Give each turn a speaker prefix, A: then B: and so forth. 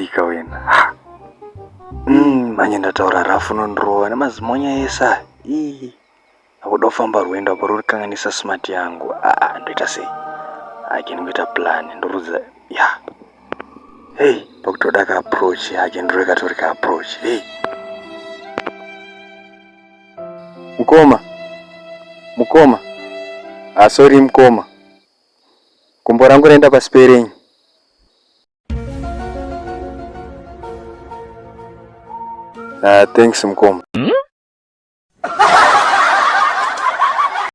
A: Ndika wena. Manye ndataura rafu nondrowa nemazimonya esa. Akuda kufamba rwendo paruri kanganisa smart yangu. Ndoita sei? Ndingoita plan ndorudza. Hey, pakutoda ka approach ndoreka tori ka approach. Hey. Mukoma. Sorry mukoma. Gumbo rangu raenda pasi perenyu. Thanks mukoma.